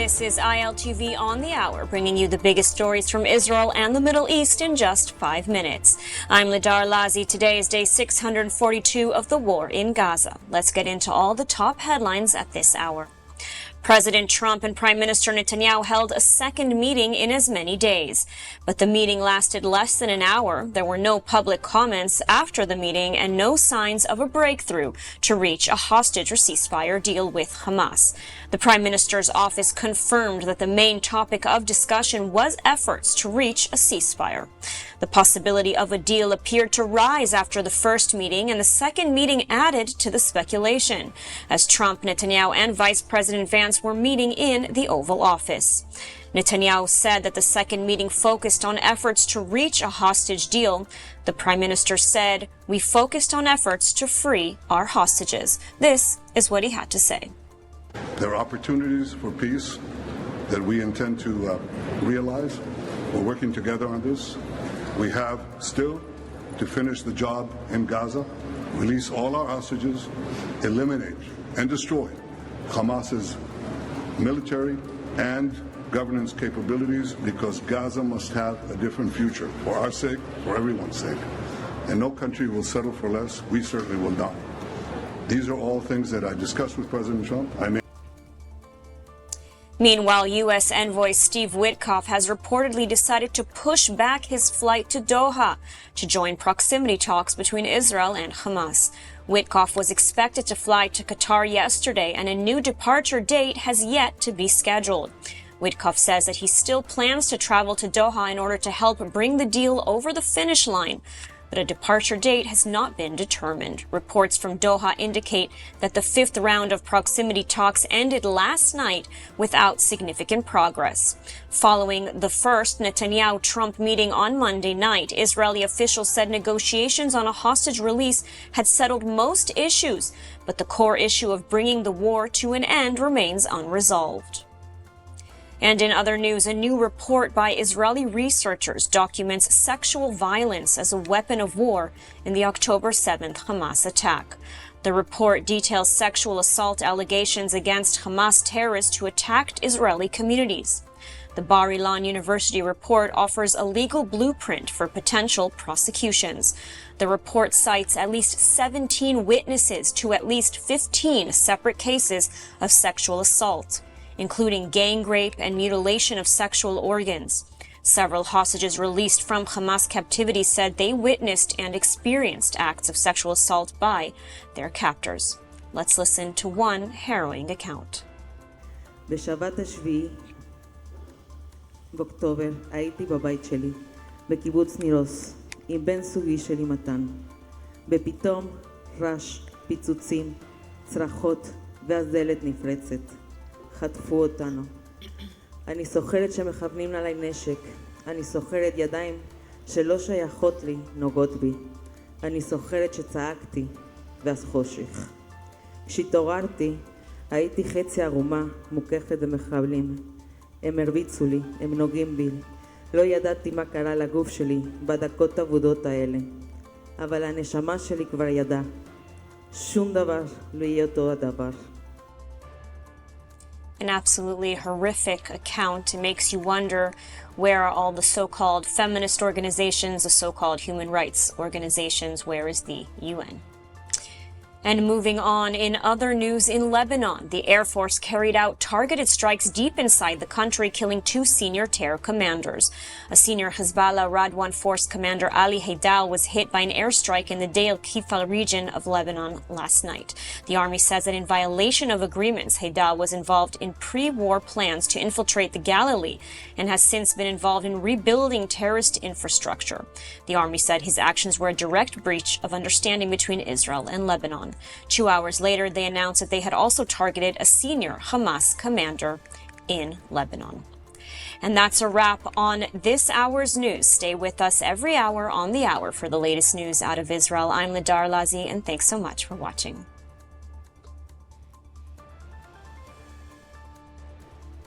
This is ILTV on the Hour, bringing you the biggest stories from Israel and the Middle East in just 5 minutes. I'm Ladar Lazi. Today is day 642 of the war in Gaza. Let's get into all the top headlines at this hour. President Trump and Prime Minister Netanyahu held a second meeting in as many days. But the meeting lasted less than an hour. There were no public comments after the meeting and no signs of a breakthrough to reach a hostage or ceasefire deal with Hamas. The Prime Minister's office confirmed that the main topic of discussion was efforts to reach a ceasefire. The possibility of a deal appeared to rise after the first meeting, and the second meeting added to the speculation, as Trump, Netanyahu, and Vice President Vance were meeting in the Oval Office. Netanyahu said that the second meeting focused on efforts to reach a hostage deal. The Prime Minister said, "We focused on efforts to free our hostages." This is what he had to say. There are opportunities for peace that we intend to realize. We're working together on this. We have still to finish the job in Gaza, release all our hostages, eliminate and destroy Hamas's military and governance capabilities, because Gaza must have a different future for our sake, for everyone's sake. And no country will settle for less. We certainly will not. These are all things that I discussed with President Trump. Meanwhile, U.S. envoy Steve Witkoff has reportedly decided to push back his flight to Doha to join proximity talks between Israel and Hamas. Witkoff was expected to fly to Qatar yesterday, and a new departure date has yet to be scheduled. Witkoff says that he still plans to travel to Doha in order to help bring the deal over the finish line, but a departure date has not been determined. Reports from Doha indicate that the fifth round of proximity talks ended last night without significant progress. Following the first Netanyahu-Trump meeting on Monday night, Israeli officials said negotiations on a hostage release had settled most issues, but the core issue of bringing the war to an end remains unresolved. And in other news, a new report by Israeli researchers documents sexual violence as a weapon of war in the October 7th Hamas attack. The report details sexual assault allegations against Hamas terrorists who attacked Israeli communities. The Bar Ilan University report offers a legal blueprint for potential prosecutions. The report cites at least 17 witnesses to at least 15 separate cases of sexual assault, including gang rape and mutilation of sexual organs. Several hostages released from Hamas captivity said they witnessed and experienced acts of sexual assault by their captors. Let's listen to one harrowing account. בשבת השביעי באוקטובר הייתי בבית שלי, בקיבוץ נירוס, עם בן זוגי שלי מתן. בפתאום רעש, פיצוצים, צרחות, והדלת נפרצת. חטפו אותנו. אני זוכרת שמכוונים עליי נשק. אני זוכרת ידיים שלא שייכות לי נוגעות בי. אני זוכרת שצעקתי, ואז חושך. כשהתעוררתי, הייתי חצי ערומה, מוקפת במחבלים. הם הרביצו לי, הם נוגעים בי. לא ידעתי מה קרה לגוף שלי בדקות העבודות האלה. אבל הנשמה שלי כבר ידעה. שום דבר לא יהיה אותו הדבר. An absolutely horrific account. It makes you wonder, where are all the so-called feminist organizations, the so-called human rights organizations? Where is the UN? And moving on, in other news, in Lebanon, the Air Force carried out targeted strikes deep inside the country, killing 2 senior terror commanders. A senior Hezbollah Radwan Force commander, Ali Haidal, was hit by an airstrike in the Deir Kifal region of Lebanon last night. The army says that in violation of agreements, Haidal was involved in pre-war plans to infiltrate the Galilee and has since been involved in rebuilding terrorist infrastructure. The army said his actions were a direct breach of understanding between Israel and Lebanon. 2 hours later, they announced that they had also targeted a senior Hamas commander in Lebanon. And that's a wrap on this hour's news. Stay with us every hour on the hour for the latest news out of Israel. I'm Ladar Lazi, and thanks so much for watching.